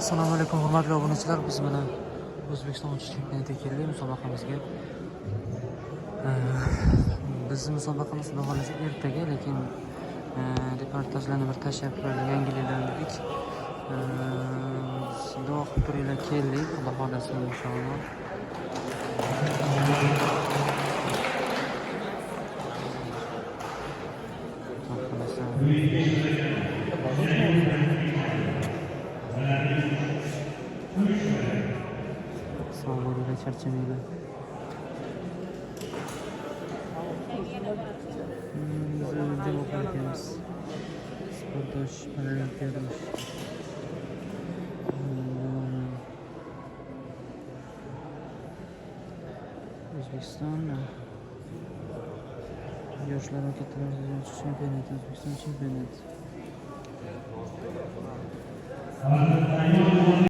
Assalomu alaykum hurmatli obunachilar. Biz mana O'zbekiston uchish chempionatiga keldik musobaqamizga. Bizning musobaqamiz xudo xolasa ertaga, lekin reportajlarni bir tashlab ko'raylik, yangiliklarni dedik. Duo qilib turinglar, keldik xudo xolasa inshaalloh. Sağ olun, charchamaydi. Biz javob beramiz. Sportdosh, paralimpiyadosh. O'zbekiston yoshlar va kattalar chempionati, O'zbekiston chempionati.